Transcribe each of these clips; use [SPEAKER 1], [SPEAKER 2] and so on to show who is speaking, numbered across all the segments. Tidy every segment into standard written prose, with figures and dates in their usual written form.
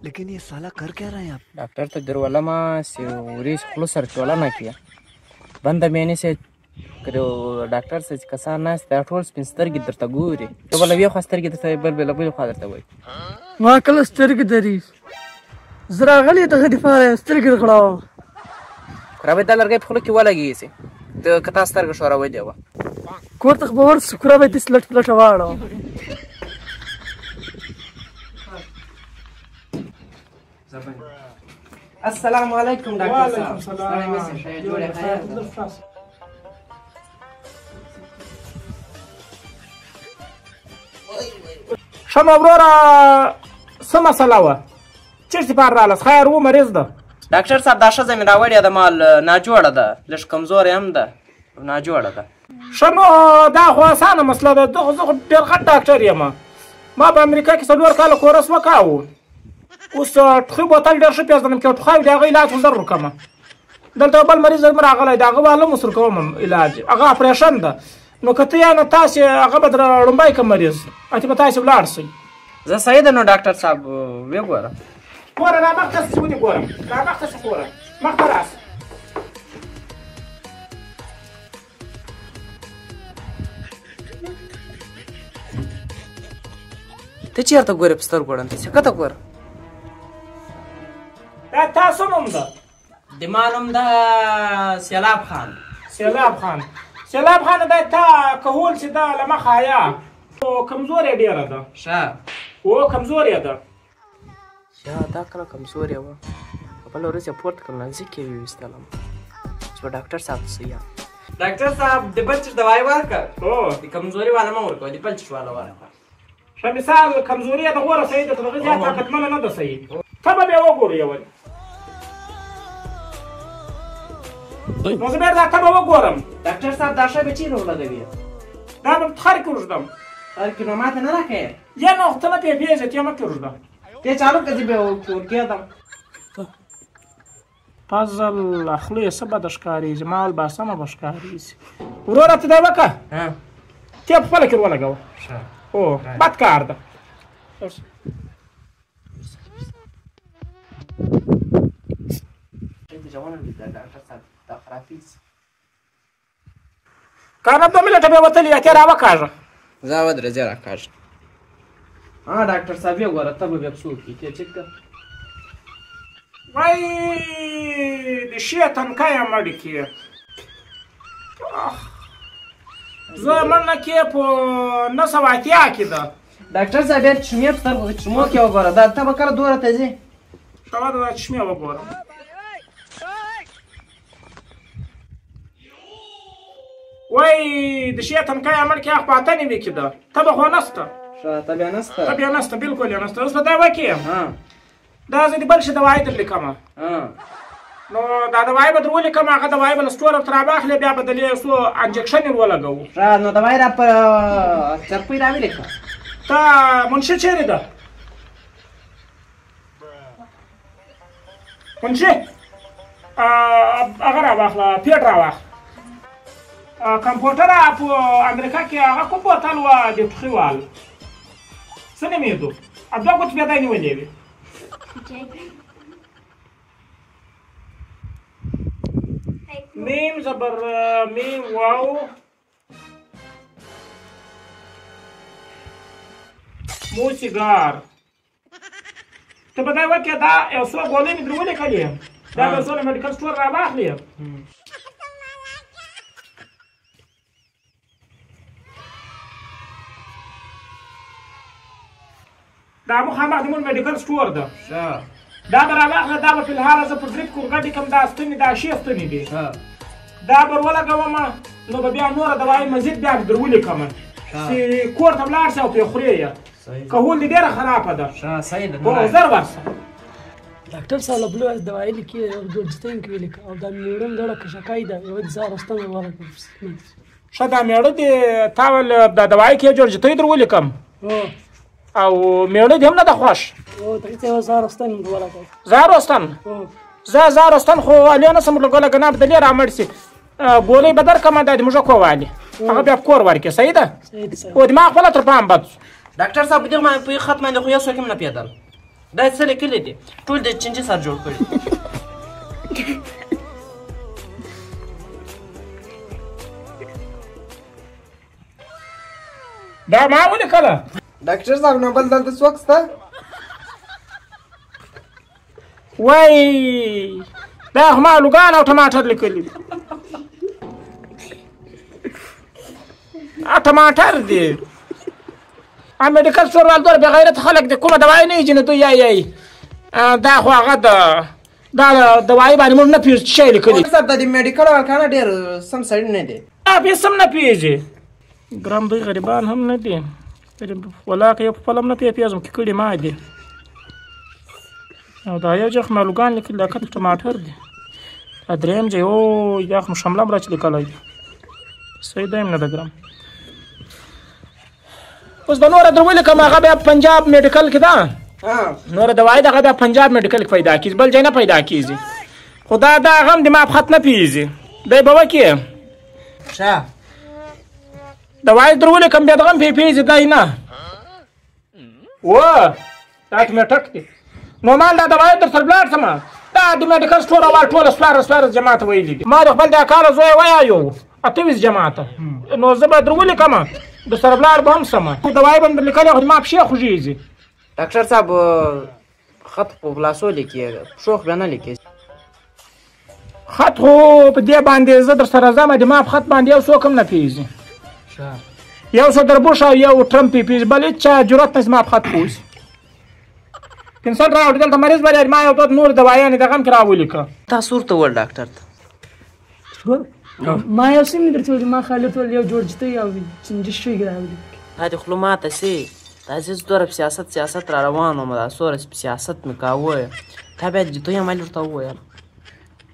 [SPEAKER 1] लेकिन ये साला कर क्या रहे हैं आप?
[SPEAKER 2] डॉक्टर तो दरवाला से उरीस खुलस सर चोला ना किया बंद मैंने से करो डॉक्टर से कसा ना स्टार्टोल स्पिंस्टर की तरता गुरी तो बोला ये खास्तर की तरता बल बल बल खादर था वही
[SPEAKER 3] ما كل سترك دريس زرا غلي تغدي فاره سترك خلاو
[SPEAKER 2] خرابه دلار گئی فلو کی ولا گئی سے تو کتا ستر کا شورا وای دیوا
[SPEAKER 3] كورت خبر سكرا به تسلت فلت واړو
[SPEAKER 2] السلام علیکم ډاکټر صاحب
[SPEAKER 4] شمه وروره څه مسله وه چېرته پار رالاست خیر و مریض ده
[SPEAKER 2] ډاکټر صاحب دا ښځه مې راوړې ده مال ناجوړه ده لږ کمزورې هم ده ناجوړه ده
[SPEAKER 4] ښه نو دا خو اسانه مسله ده زه خو ډېر غټ ډاکټر یم ما په امریکا کې 4 کاله کورس وکاوه اوس ټوخي بوتل ډېر ښه پېژنم که ټوخی وي د هغه علاج هم زر ورکومه دلته بل مریض هم راغلی د هغه واله مو سر کوم علاج هغه اپریشن ده نو که ته یعنې تاسې هغه به در لومبی که مریض اتې به تاسې ولاړ شئ
[SPEAKER 2] زه صحیح ده نو ډاکټر صاحب ویې ګوره
[SPEAKER 4] ګوره را مخته چې ودې ګورم را مخته چې ګوره مخته راسه
[SPEAKER 2] ته چېرته ګورې په سترګو ړنده چې کته ګوره
[SPEAKER 4] دا تا څه نوم ده
[SPEAKER 2] د ما نوم ده سیلاب خان
[SPEAKER 4] سیلاب خان سیلاب خان دا تا کهول چې ده له مخه حیا خو کمزورې ډېره ده
[SPEAKER 2] ښه
[SPEAKER 4] او کمزورې ده
[SPEAKER 2] یا دا کله کمزورې وه بله ورځ یې پورته کړم نزدیک یې وویستلم چې به ډاکټر صاحب ته یم ډاکټر صاحب د بل چیش دوايي ورکړه
[SPEAKER 4] هو
[SPEAKER 2] د کمزوري والا مه ورکوه د بل چیش والا ورکړه
[SPEAKER 4] ښه مثال کمزوري یې د غوره صحیح ده تر هغې زیات طاقتمنه نه ده صحیح ته به بیا وګورو یې ولې نو زه بیا دا ته به وګورم
[SPEAKER 2] ډاکټر صاحب دا شی به چیرې ولګوي
[SPEAKER 4] دا به په خر کې وږدم
[SPEAKER 2] خر کې نو ماته نه راښیې
[SPEAKER 4] یا نو ته نه پې پېژې ته یې مه کې وږدم
[SPEAKER 2] ته چالو که زه به ورکېدم
[SPEAKER 4] پازل خولې څه بده ښکارېږي مال به سمه به ښکارېږي وروره ته دا وکړه ته یې په خپله کې ولګوه او بد کار ده کانه 2 منټه به وتلي اتې راوکاږه
[SPEAKER 2] زه ودرېږه راکاږه ډاکټر صاحب یې ګوره ته به بیا څوک یې ته چک که
[SPEAKER 4] وای د شی تنکیه مړې کې زه مننه کې په 980 کې ده
[SPEAKER 2] ډاکټر صاحب یې چشمې په سترګو کې چشمو کې وګوره دا ته به کله دوره ته ځې
[SPEAKER 4] ښه ده دا چشمې وګورم وای د شی تنکیه مړ کې هغه په 98 کې ده ته به خو نسته
[SPEAKER 2] ښه ته بیا نسته
[SPEAKER 4] ته بیا نسته بلکل یې نسته اوس به دا وکړم دا زه د بل شي دوايي در لیکمه نو دا دوايي به در ولیکم هغه دوايي به له سټوره تر راواخلې بیا به دلې څو انجکشن یې ولګوو
[SPEAKER 2] ښه نو دوايي را په چرپۍ راولیکه
[SPEAKER 4] ته منشي چیرې ده منشي هغه راواخله پیټ راواخله کمپیوټر په امریکا کې هغه کوم بوتل وه د ټوخي وال څه نومېدو دوه ګوتې بیا دا یې نیولې وې میم زبر میم واو مو سیګار ته به دا وکړې دا یو څو ګولۍ مې در ولیکلې دا به څو له میډیکل سټور راواخلې دا مخامخ زموږ میډیکل سټور ده دا به راواخله دا به فلحاله زه پر ډریپ کورګډې کړم دا ستنې دا 6 ستنې دي دا به ولګوم نو به بیا نوره دوايي مزید بیا در ولیکم چې کور ته ولاړ شې او پرې خورې یې کهول دې ډېره خرابه ده
[SPEAKER 2] صحیح ده
[SPEAKER 4] هو زر ورشه
[SPEAKER 3] ډاکټر صاحب بلو دوايي لیکي او جوړجتین کې ولیکه او دا میړم ډېره کشکای ده یو ځار واستم ورکړم
[SPEAKER 4] ښه دا میړه دې تا ول دا دوايي کې جوړجتې در ولیکم او میړه دې هم نه ده خوښ
[SPEAKER 3] زار واستن ورکړم
[SPEAKER 4] زار واستن زار واستن خو علي نه سم لګوله کنه بدلی را مړ سي ګولې بدر کما د موږ کوالي هغه بیا کور ورکې صحیح ده او دماغ خپل تر پام بد
[SPEAKER 2] ډاکټر صاحب په دې خط باندې خو یو څوک هم نه پیدل دا څه لیکلي دي ټول د چنجي سر جوړ کړي
[SPEAKER 4] دا ما ولیکله
[SPEAKER 5] ډاکټر صاحب نو بل دلته څوک شته
[SPEAKER 4] وای دا خو ما الوګان او ټماټر لیکلي دي ټماټر دي میډیکل سټور وال دومره بېغیرته خلک دي کومه دوایي نه یي دوی یایي دا خو هغه دا دوایي باندې موږ نه پوهېږو چې شی لیکلي
[SPEAKER 5] ډاکټر صاحب د دې میډیکل والکانه ډېر سم سړي نه دی
[SPEAKER 4] هېڅ هم نه پوهېږي ګرام دوی غریبان هم نه دي ولاکه یو په خپله هم نه پوهېږم چې کړي ما دي او دا یو ځای خو مې الوګان لیکلي دا کته ټماټر دي دا درېیم ځای او دا خو شمله هم راچې لیکلی دي صحیح دی هم نه ده ګرام اوس به نوره در ولیکم هغه بیا پنجاب میډیکل کې ده نوره دوایي دغه بیا پنجاب میډیکل کې پیدا کېږي بل ځای نه پیدا کېږي خو دا هغه هم د ما په خط نه پوهېږي دی به وکړي
[SPEAKER 5] ښه
[SPEAKER 4] دوایي در ولیکم بیا دغه هم پوهېږي دی نه و دا کې مې ټک دی نو مال دا دوایي در سره ولاړ شمه دا د میډیکل سټور وال ټوله څوارلس جماعته ویلي دي ما د خپل د کاله زوی ویایو 28 جماعته نو زه به در ولیکم د سره ولاړ به هم سمه دوایي به مې در لیکلې خو ما پښې خوږېږي
[SPEAKER 2] ډاکټر صاحب خط په لاسو لیکي پښو خو بیا نه لیکي
[SPEAKER 4] خط خو په دې باندې زه در سره ځم د ما په خط باندې یو څوک هم نه پوهېږي یو څه دربوش او یو ټرمپ یې پوهېږي بل هېچا جرأت نه زما په خط پوهېږي پنسل راوړي دلته مریض به ما یو نور دوایانې دغه هم کې راولیکه
[SPEAKER 2] تاسو ورته وویل ډاکټر ته
[SPEAKER 3] ما یو څه مې درته ویلي ما خالي ورته ویل یو جوړجتۍ او چنجي شوي راوړي
[SPEAKER 2] دا دې خوله ماته سي دا زه دوره په سیاست را روان وم دا څومره سیاست مې کاوه تا بیا جدوی عمل ورته وویل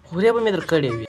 [SPEAKER 2] خورې به مې در کړې وي